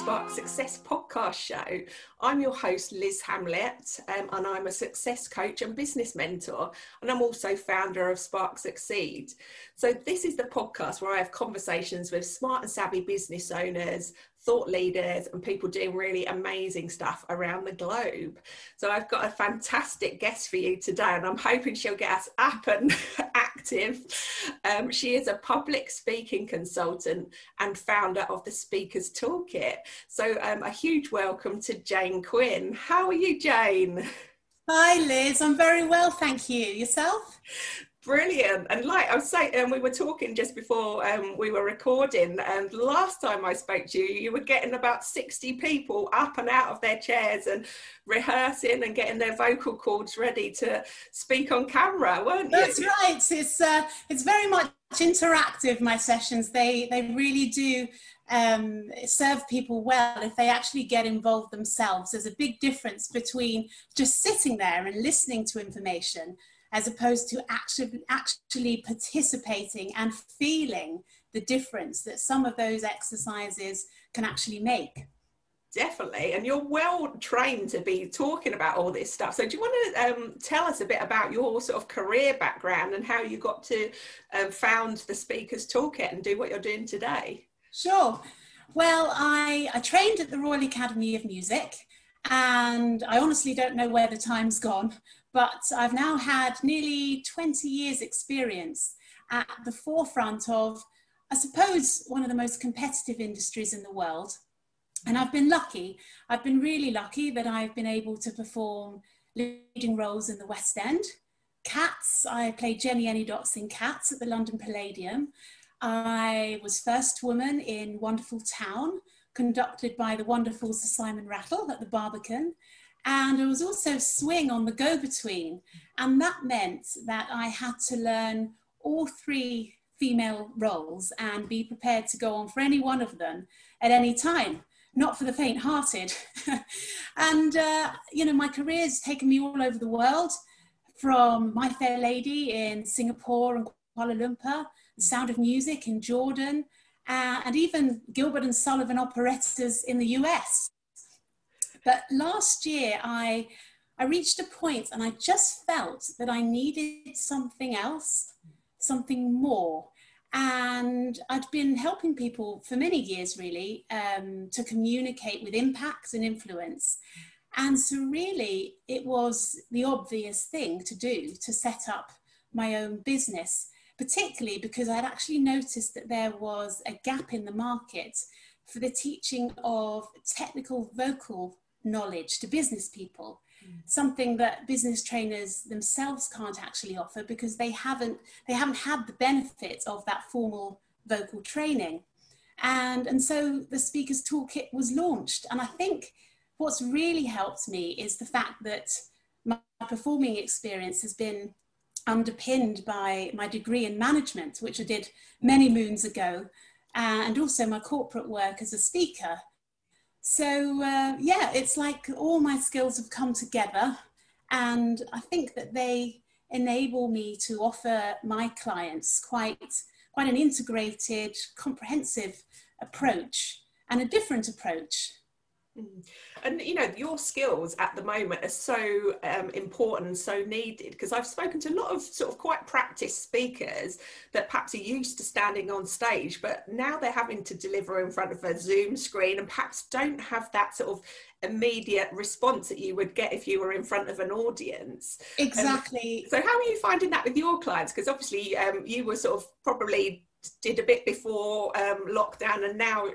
Spark Success podcast show. I'm your host, Liz Hamlet, and I'm a success coach and business mentor, and I'm also founder of Spark Succeed. So this is the podcast where I have conversations with smart and savvy business owners, thought leaders, and people doing really amazing stuff around the globe. So I've got a fantastic guest for you today, and I'm hoping she'll get us up and active. She is a public speaking consultant and founder of the Speakers Toolkit. So a huge welcome to Jane Quinn. How are you, Jane? Hi, Liz. I'm very well, thank you. Yourself? Brilliant. And like I was saying, we were talking just before we were recording, and last time I spoke to you, you were getting about 60 people up and out of their chairs and rehearsing and getting their vocal cords ready to speak on camera, weren't you? That's right. It's very much interactive, my sessions. They really do serve people well if they actually get involved themselves. There's a big difference between just sitting there and listening to information as opposed to actually participating and feeling the difference that some of those exercises can actually make. Definitely. And you're well trained to be talking about all this stuff. So do you want to tell us a bit about your sort of career background and how you got to found the Speakers Toolkit and do what you're doing today? Sure. Well, I trained at the Royal Academy of Music, and I honestly don't know where the time's gone, but I've now had nearly 20 years experience at the forefront of, I suppose, one of the most competitive industries in the world. And I've been lucky. I've been really lucky that I've been able to perform leading roles in the West End. Cats, I played Jenny Anydots in Cats at the London Palladium. I was first woman in Wonderful Town, conducted by the wonderful Sir Simon Rattle at the Barbican. And I was also swing on the Go-Between. And that meant that I had to learn all three female roles and be prepared to go on for any one of them at any time. Not for the faint-hearted. And, my career's taken me all over the world, from My Fair Lady in Singapore and Kuala Lumpur, The Sound of Music in Jordan, and even Gilbert and Sullivan operettas in the US. But last year, I reached a point and I just felt that I needed something else, something more. And I'd been helping people for many years, really, to communicate with impact and influence. And so really, it was the obvious thing to do to set up my own business, particularly because I'd actually noticed that there was a gap in the market for the teaching of technical vocal knowledge to business people. Something that business trainers themselves can't actually offer because they haven't had the benefit of that formal vocal training. And so the Speakers Toolkit was launched. And I think what's really helped me is the fact that my performing experience has been underpinned by my degree in management, which I did many moons ago, and also my corporate work as a speaker. So it's like all my skills have come together, and I think that they enable me to offer my clients quite an integrated, comprehensive approach and a different approach. And your skills at the moment are so important and so needed, because I've spoken to a lot of sort of quite practiced speakers that perhaps are used to standing on stage, but now they're having to deliver in front of a Zoom screen and perhaps don't have that sort of immediate response that you would get if you were in front of an audience. Exactly. So how are you finding that with your clients? Because obviously you were sort of probably did a bit before lockdown, and now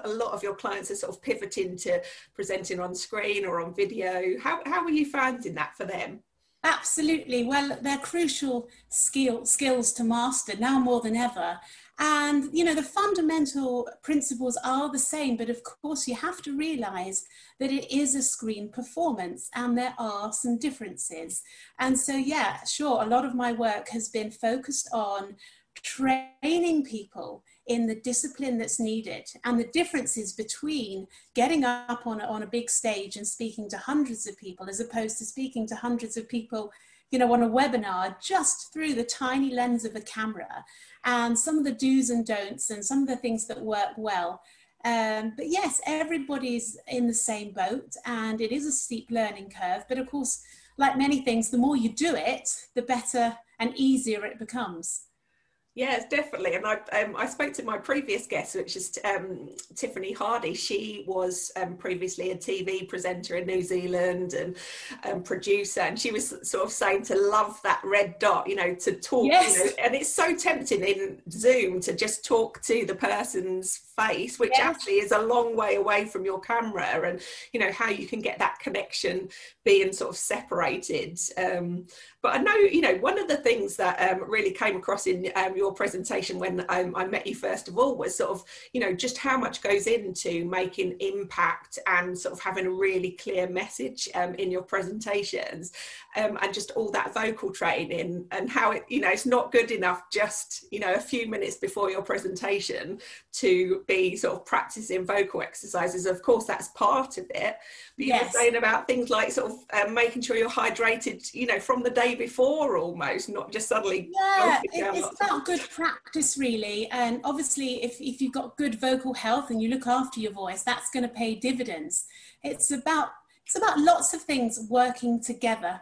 a lot of your clients are sort of pivoting to presenting on screen or on video. How are you finding that for them? Absolutely. Well, they're crucial skills to master now more than ever. And the fundamental principles are the same, but of course you have to realize that it is a screen performance and there are some differences. And so a lot of my work has been focused on training people in the discipline that's needed and the differences between getting up on a big stage and speaking to hundreds of people as opposed to speaking to hundreds of people on a webinar just through the tiny lens of a camera, and some of the do's and don'ts and some of the things that work well. But yes, everybody's in the same boat, and it is a steep learning curve. But of course, like many things, the more you do it, the better and easier it becomes. Yes, definitely. And I spoke to my previous guest, which is Tiffany Hardy. She was previously a TV presenter in New Zealand and producer. And she was sort of saying to love that red dot, you know, to talk, Yes. you know, and it's so tempting in Zoom to just talk to the person's face, which Yes. actually is a long way away from your camera, and, you know, how you can get that connection being sort of separated. But I know, you know, one of the things that really came across in your presentation when I met you first of all was sort of, you know, just how much goes into making impact and sort of having a really clear message in your presentations, and just all that vocal training, and how it, you know, it's not good enough just, you know, a few minutes before your presentation to be sort of practicing vocal exercises. Of course, that's part of it. But you were saying about things like sort of making sure you're hydrated, you know, from the day before almost, not just suddenly. Yeah, it's about good practice really. And obviously if you've got good vocal health and you look after your voice, that's going to pay dividends. It's about lots of things working together.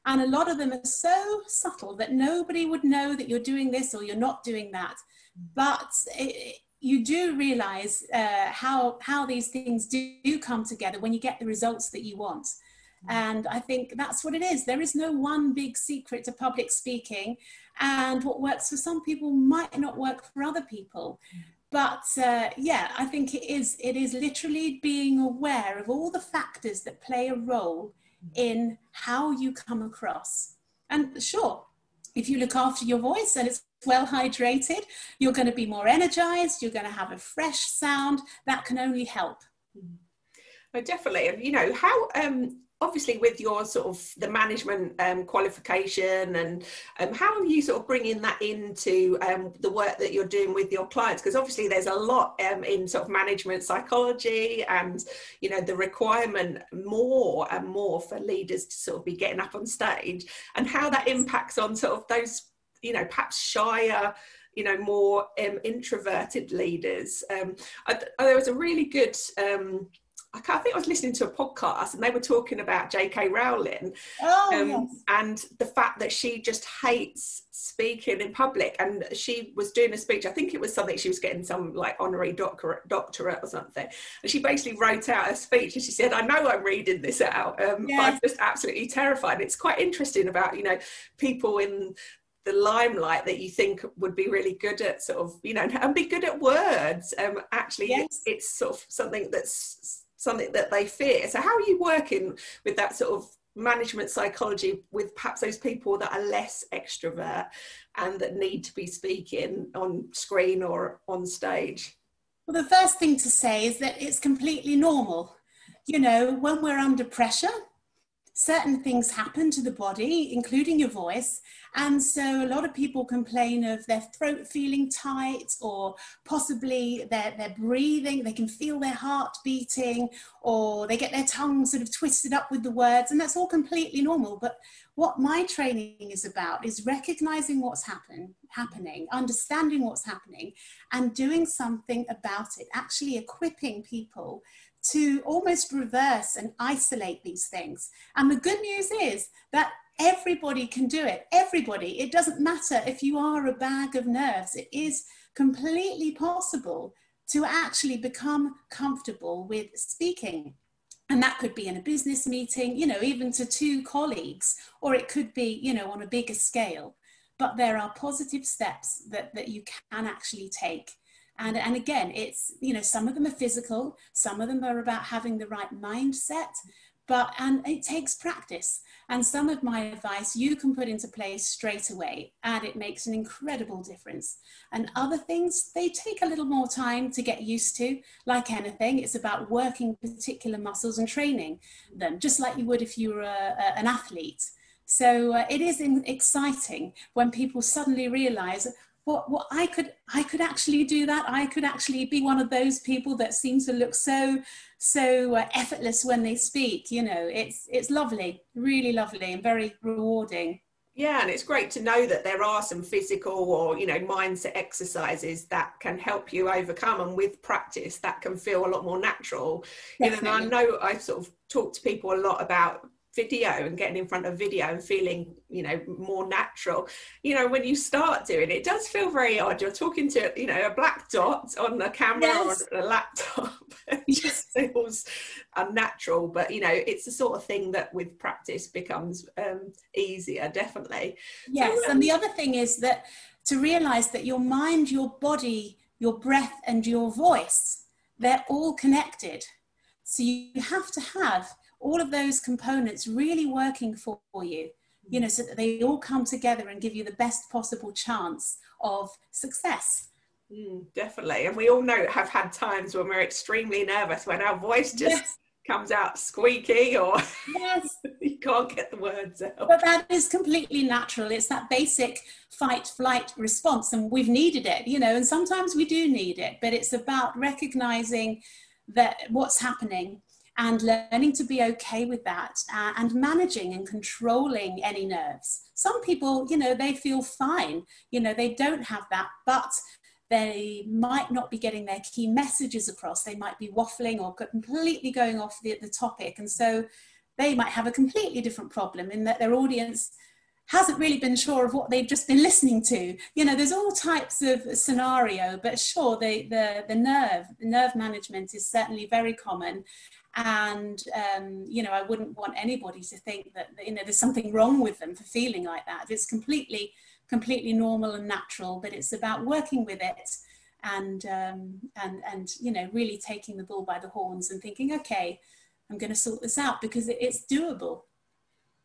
And a lot of them are so subtle that nobody would know that you're doing this or you're not doing that. But you do realize how these things do come together when you get the results that you want. And I think that's what it is. There is no one big secret to public speaking, and what works for some people might not work for other people. But yeah, I think it is literally being aware of all the factors that play a role in how you come across. And sure, if you look after your voice and it's well hydrated, you're going to be more energized, you're going to have a fresh sound. That can only help. Oh, definitely. And, you know, how obviously with your sort of the management qualification, and how are you sort of bringing that into the work that you're doing with your clients? Because obviously there's a lot in sort of management psychology, and, you know, the requirement more and more for leaders to sort of be getting up on stage, and how that impacts on sort of those, you know, perhaps shyer, you know, more introverted leaders. There was a really good I think I was listening to a podcast and they were talking about J.K. Rowling, yes. and the fact that she just hates speaking in public. And she was doing a speech, I think it was something, she was getting some like honorary doctorate or something. And she basically wrote out a speech and she said, I know I'm reading this out, but I'm just absolutely terrified. It's quite interesting about, you know, people in the limelight that you think would be really good at sort of, you know, and be good at words. Actually, it's sort of something that they fear. So how are you working with that sort of management psychology with perhaps those people that are less extrovert and that need to be speaking on screen or on stage? Well, the first thing to say is that it's completely normal. You know, when we're under pressure, certain things happen to the body, including your voice. And so a lot of people complain of their throat feeling tight, or possibly their breathing, they can feel their heart beating, or they get their tongue sort of twisted up with the words, and that's all completely normal. But what my training is about is recognizing what's happening, understanding what's happening, and doing something about it, actually equipping people to almost reverse and isolate these things. And the good news is that everybody can do it. Everybody. It doesn't matter if you are a bag of nerves. It is completely possible to actually become comfortable with speaking. And that could be in a business meeting, you know, even to two colleagues, or it could be, you know, on a bigger scale. But there are positive steps that you can actually take. And again, it's, you know, some of them are physical, some of them are about having the right mindset, and it takes practice. And some of my advice you can put into place straight away, and it makes an incredible difference. And other things, they take a little more time to get used to. Like anything, it's about working particular muscles and training them, just like you would if you were an athlete. So it is exciting when people suddenly realize, what I could actually do that. I could actually be one of those people that seem to look so effortless when they speak. You know, it's lovely, really lovely, and very rewarding. Yeah, and it's great to know that there are some physical or, you know, mindset exercises that can help you overcome, and with practice that can feel a lot more natural. You know, and I Definitely. know I've sort of talked to people a lot about video and getting in front of video and feeling, you know, more natural. You know, when you start doing it, it does feel very odd. You're talking to, you know, a black dot on the camera or Yes. on a laptop. It Yes. just feels unnatural, but you know, it's the sort of thing that with practice becomes easier, definitely. So Yes. And the other thing is that to realize that your mind, your body, your breath, and your voice, they're all connected. So you have to have all of those components really working for you, you know, so that they all come together and give you the best possible chance of success. definitely. And we all know, have had times when we're extremely nervous, when our voice just Yes. comes out squeaky, or Yes. you can't get the words out. But that is completely natural. It's that basic fight flight response, and we've needed it, you know, and sometimes we do need it, but it's about recognizing that what's happening and learning to be okay with that, and managing and controlling any nerves. Some people, you know, they feel fine, you know, they don't have that, but they might not be getting their key messages across. They might be waffling or completely going off the topic. And so they might have a completely different problem in that their audience hasn't really been sure of what they've just been listening to. You know, there's all types of scenario, but sure, the nerve management is certainly very common. And, you know, I wouldn't want anybody to think that, you know, there's something wrong with them for feeling like that. It's completely normal and natural, but it's about working with it and you know, really taking the bull by the horns and thinking, okay, I'm going to sort this out, because it's doable.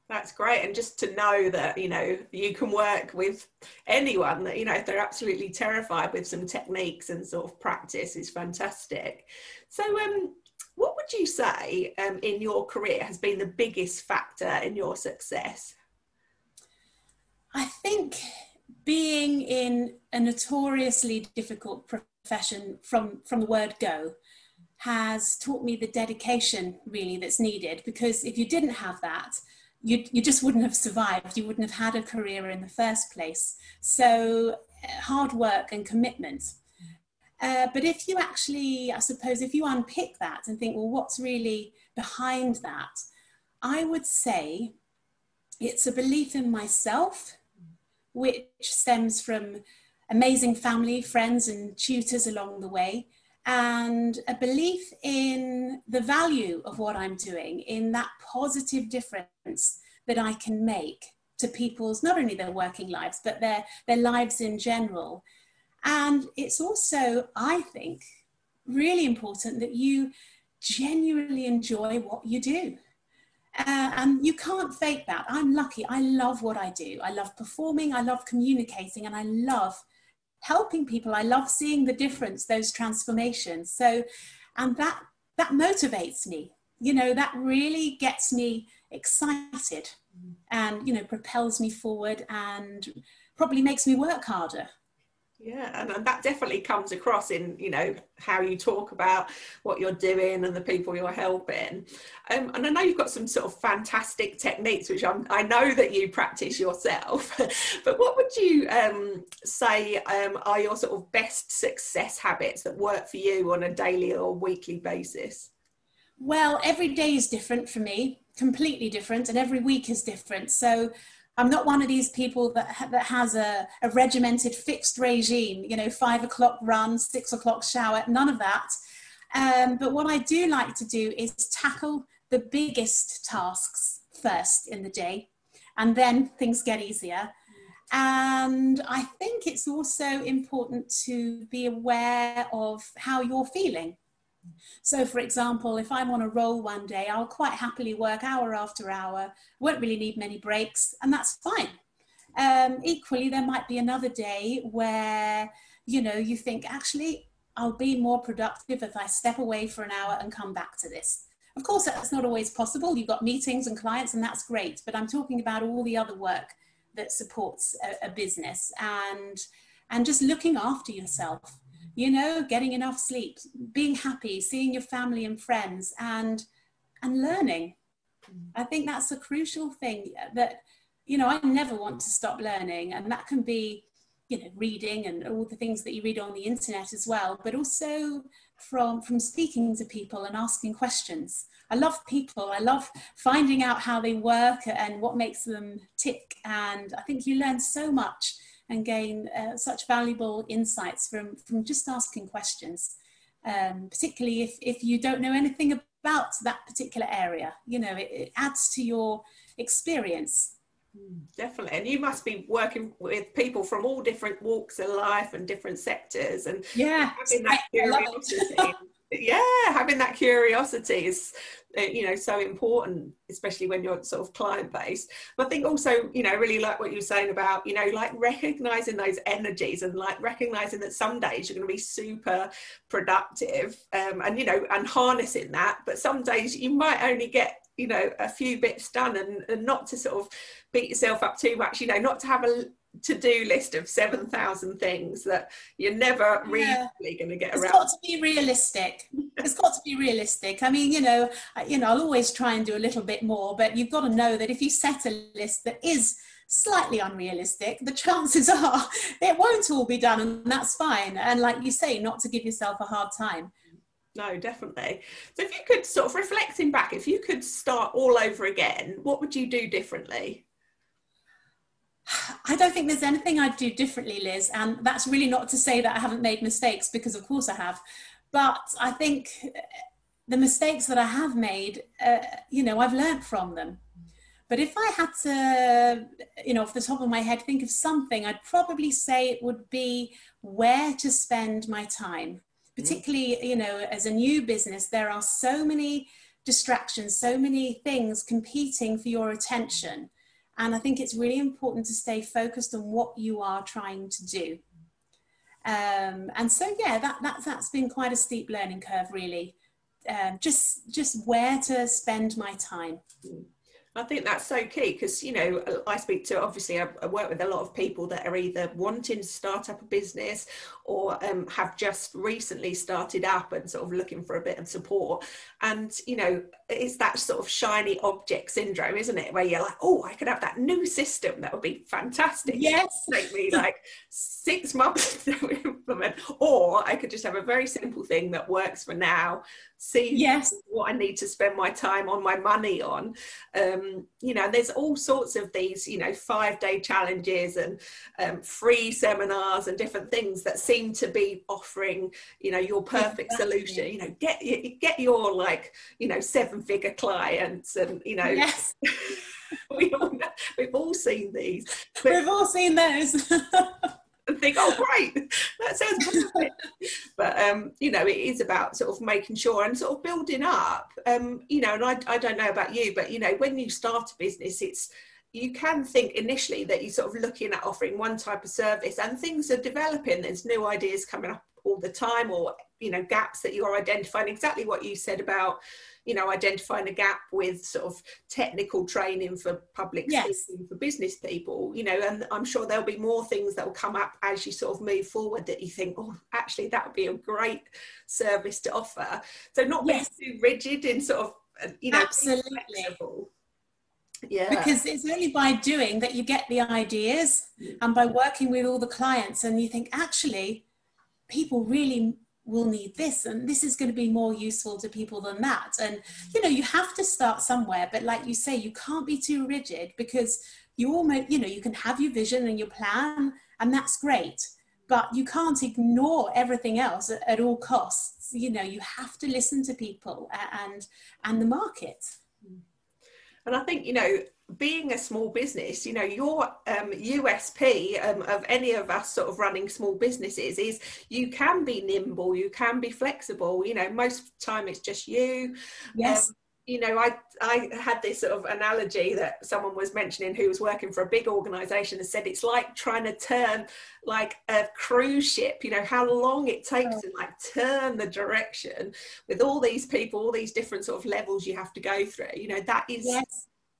That's great. And just to know that, you know, you can work with anyone, that, you know, if they're absolutely terrified, with some techniques and sort of practice, is fantastic. So what would you say in your career has been the biggest factor in your success? I think being in a notoriously difficult profession from the word go has taught me the dedication really that's needed, because if you didn't have that, you just wouldn't have survived. You wouldn't have had a career in the first place. So hard work and commitment. But if you actually, I suppose, if you unpick that and think, well, what's really behind that? I would say it's a belief in myself, which stems from amazing family, friends, and tutors along the way, and a belief in the value of what I'm doing, in that positive difference that I can make to people's, not only their working lives, but their lives in general. And it's also, I think, really important that you genuinely enjoy what you do. And you can't fake that. I'm lucky. I love what I do. I love performing, I love communicating, and I love helping people. I love seeing the difference, those transformations. So, and that motivates me. You know, that really gets me excited and, you know, propels me forward and probably makes me work harder. Yeah, and that definitely comes across in, you know, how you talk about what you're doing and the people you're helping. And I know you've got some sort of fantastic techniques, which I know that you practice yourself. But what would you say are your sort of best success habits that work for you on a daily or weekly basis? Well, every day is different for me, completely different, and every week is different. So I'm not one of these people that has a regimented fixed regime, you know, 5 o'clock run, 6 o'clock shower, none of that. But what I do like to do is tackle the biggest tasks first in the day, and then things get easier. And I think it's also important to be aware of how you're feeling. So for example, if I'm on a roll one day, I'll quite happily work hour after hour, won't really need many breaks, and that's fine. Equally, there might be another day where, you know, you think, actually, I'll be more productive if I step away for an hour and come back to this. Of course, that's not always possible. You've got meetings and clients, and that's great. But I'm talking about all the other work that supports a business, and just looking after yourself, you know, getting enough sleep, being happy, seeing your family and friends, and learning. I think that's a crucial thing, that you know, I never want to stop learning, and that can be, you know, reading and all the things that you read on the internet as well, but also from speaking to people and asking questions. I love people. I love finding out how they work and what makes them tick. And I think you learn so much and gain such valuable insights from just asking questions, particularly if you don't know anything about that particular area. You know, it adds to your experience. Definitely. And you must be working with people from all different walks of life and different sectors, and yeah, having that curiosity. Yeah, having that curiosity is, you know, so important, especially when you're sort of client based. But I think also, you know, really like what you were saying about, you know, like recognizing those energies and like recognizing that some days you're going to be super productive, and, you know, and harnessing that, but some days you might only get, you know, a few bits done, and not to sort of beat yourself up too much, you know, not to have a to-do list of 7,000 things that you're never really going to get around. It's got to be realistic. It's got to be realistic. I mean, you know, I'll always try and do a little bit more, but you've got to know that if you set a list that is slightly unrealistic, the chances are it won't all be done, and that's fine. And like you say, not to give yourself a hard time. No, definitely. So if you could sort of, reflecting back, if you could start all over again, what would you do differently? I don't think there's anything I'd do differently, Liz. And that's really not to say that I haven't made mistakes, because of course I have. But I think the mistakes that I have made, you know, I've learned from them. But if I had to, you know, off the top of my head, think of something, I'd probably say it would be where to spend my time. Particularly, you know, as a new business, there are so many distractions, so many things competing for your attention. And I think it's really important to stay focused on what you are trying to do. And so, yeah, that's been quite a steep learning curve, really. Just where to spend my time. I think that's so key, because, you know, I speak to, obviously, I work with a lot of people that are either wanting to start up a business or have just recently started up and sort of looking for a bit of support. And, you know, it's that sort of shiny object syndrome, isn't it? Where you're like, oh, I could have that new system. That would be fantastic. Yes. It'd take me like 6 months to implement. Or I could just have a very simple thing that works for now, see what I need to spend my time on, my money on. You know, there's all sorts of these, you know, 5-day challenges and free seminars and different things that seem to be offering, you know, your perfect solution. You know, get your, like, you know, 7-figure clients, and, you know, we've all seen these. We've all seen those. And think, oh, great, that sounds perfect. But you know, it is about sort of making sure and sort of building up. You know, and I don't know about you, but, you know, when you start a business, you can think initially that you're sort of looking at offering one type of service, and things are developing. There's new ideas coming up all the time, or, you know, gaps that you're identifying. Exactly what you said about, you know, identifying a gap with sort of technical training for public speaking for business people, you know, and I'm sure there'll be more things that will come up as you sort of move forward that you think, oh, actually, that would be a great service to offer. So not being too rigid in sort of, you know, absolutely. Yeah. Because it's only by doing that you get the ideas, and by working with all the clients, and you think, actually, people really will need this, and this is going to be more useful to people than that. And, you know, you have to start somewhere, but like you say, you can't be too rigid, because you almost, you know, you can have your vision and your plan, and that's great, but you can't ignore everything else at all costs. You know, you have to listen to people and the market. And I think, you know, being a small business, you know, your USP of any of us sort of running small businesses is you can be nimble, you can be flexible. You know, most of the time it's just you. Yes. You know, I had this sort of analogy that someone was mentioning who was working for a big organization, and said it's like trying to turn like a cruise ship, you know, how long it takes to like turn the direction with all these people, all these different sort of levels you have to go through. You know, that is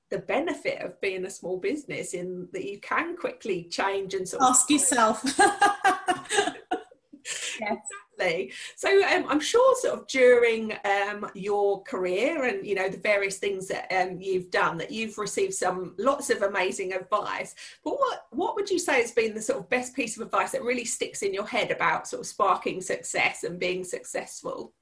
the benefit of being a small business, in that you can quickly change and sort of ask yourself. Yes. Lovely. So I'm sure sort of during your career and, you know, the various things that you've done, that you've received lots of amazing advice. But what would you say has been the sort of best piece of advice that really sticks in your head about sort of sparking success and being successful?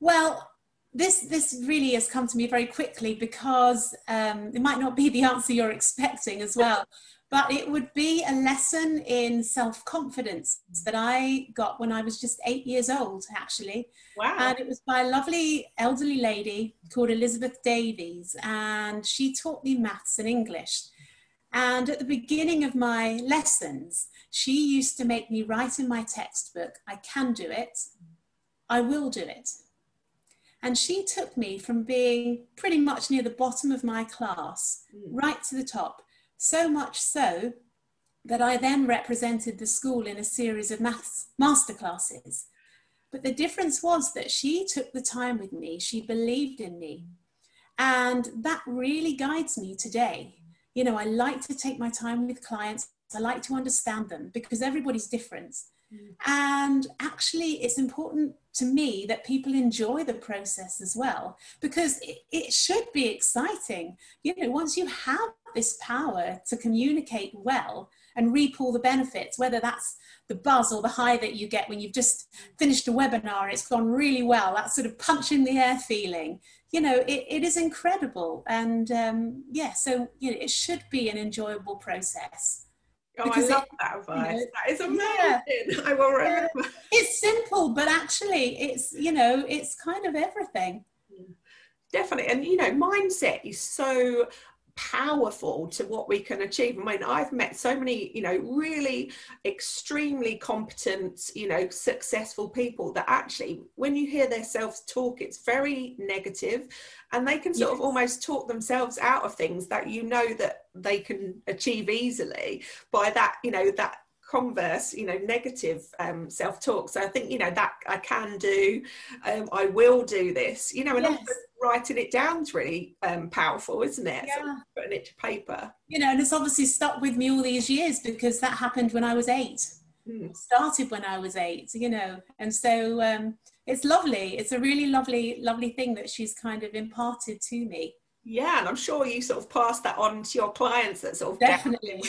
Well, this really has come to me very quickly, because it might not be the answer you're expecting as well. But it would be a lesson in self-confidence that I got when I was just 8 years old, actually. Wow. And it was by a lovely elderly lady called Elizabeth Davies, and she taught me maths and English. And at the beginning of my lessons, she used to make me write in my textbook, I can do it, I will do it. And she took me from being pretty much near the bottom of my class, right to the top. So much so that I then represented the school in a series of maths masterclasses. But the difference was that she took the time with me, she believed in me. And that really guides me today. You know, I like to take my time with clients. I like to understand them, because everybody's different. And actually, it's important to me that people enjoy the process as well, because it should be exciting. You know, once you have this power to communicate well and reap all the benefits, whether that's the buzz or the high that you get when you've just finished a webinar and it's gone really well, that sort of punch in the air feeling, you know, it is incredible. And yeah, so, you know, it should be an enjoyable process. Oh, because I love that advice. You know, that is amazing. Yeah, I will remember. It's simple, but actually it's, you know, it's kind of everything. Definitely. And, you know, mindset is so powerful to what we can achieve. I mean, I've met so many, you know, really extremely competent, you know, successful people that actually, when you hear their self-talk, it's very negative, and they can sort of almost talk themselves out of things that, you know, that they can achieve easily by that, you know, that converse, you know, negative self-talk. So I think, you know, that I can do, I will do this, you know, and also writing it down is really powerful, isn't it? Yeah. Sort of putting it to paper. You know, and it's obviously stuck with me all these years, because that happened when I was 8. Started when I was 8, you know, and so it's lovely. It's a really lovely thing that she's kind of imparted to me. Yeah, and I'm sure you sort of pass that on to your clients, that sort of definitely.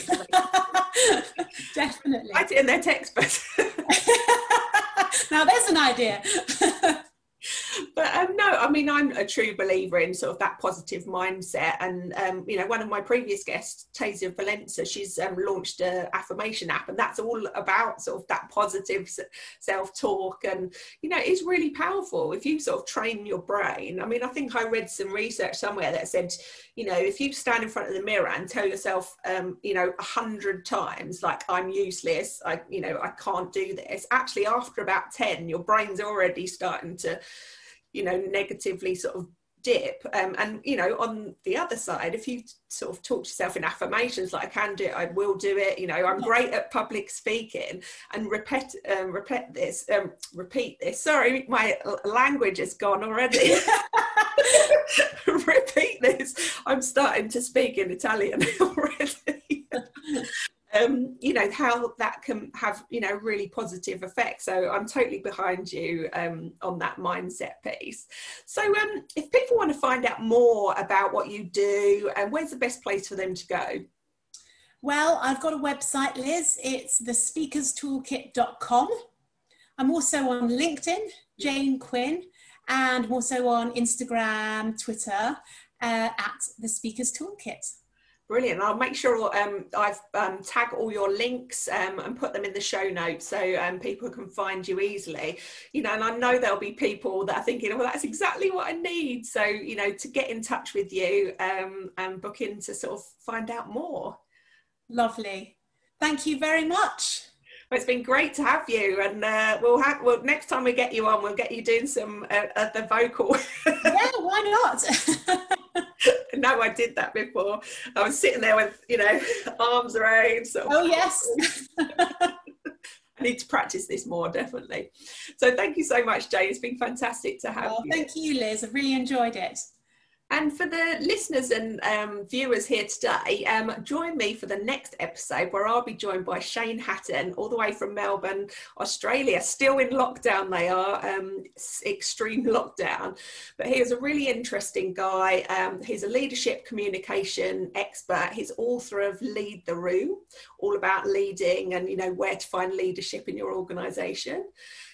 Definitely. Write it in their textbook. Now there's an idea. But no, I mean, I'm a true believer in sort of that positive mindset. And, you know, one of my previous guests, Tasia Valenza, she's launched an affirmation app, and that's all about sort of that positive self-talk. And, you know, it's really powerful if you sort of train your brain. I mean, I think I read some research somewhere that said, you know, if you stand in front of the mirror and tell yourself, you know, 100 times, like, I'm useless, you know, I can't do this, actually after about 10, your brain's already starting to, you know, negatively sort of dip. And, you know, on the other side, if you sort of talk to yourself in affirmations, like, I can do it, I will do it, you know, I'm great at public speaking, and repeat this. Sorry, my language has gone already. Repeat this. I'm starting to speak in Italian already. You know, how that can have, you know, really positive effects. So I'm totally behind you on that mindset piece. So if people want to find out more about what you do, where's the best place for them to go? Well, I've got a website, Liz. It's thespeakerstoolkit.com. I'm also on LinkedIn, Jane Quinn, and I'm also on Instagram, Twitter, at the Speakers Toolkit. Brilliant. I'll make sure I've tag all your links and put them in the show notes, so people can find you easily. You know, and I know there'll be people that are thinking, well, that's exactly what I need. So, you know, to get in touch with you and book in to sort of find out more. Lovely. Thank you very much. Well, it's been great to have you, and we'll next time we get you on, we'll get you doing some the vocal. Yeah, why not? No, I did that before. I was sitting there with, you know, arms raised. Sort of. Oh yes. I need to practice this more, definitely. So thank you so much, Jane. It's been fantastic to have you. Thank you, Liz. I've really enjoyed it. And for the listeners and viewers here today, join me for the next episode where I'll be joined by Shane Hatton, all the way from Melbourne, Australia. Still in lockdown, they are, extreme lockdown. But he is a really interesting guy. He's a leadership communication expert. He's author of Lead the Room, all about leading and, you know, where to find leadership in your organisation.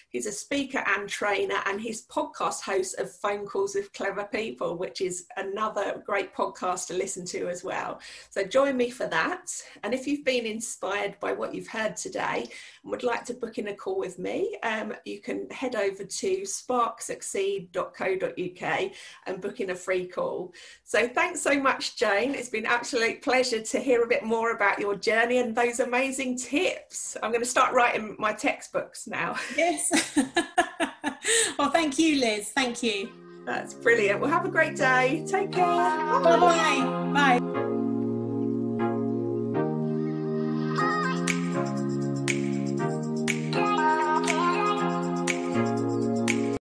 He's a speaker and trainer, and he's podcast host of Phone Calls with Clever People, which is another great podcast to listen to as well. So join me for that. And if you've been inspired by what you've heard today and would like to book in a call with me, you can head over to sparksucceed.co.uk and book in a free call. So thanks so much, Jane. It's been an absolute pleasure to hear a bit more about your journey and those amazing tips. I'm going to start writing my textbooks now. Yes. Well, thank you, Liz. Thank you. That's brilliant. Well, have a great day. Take care. Bye-bye. Bye.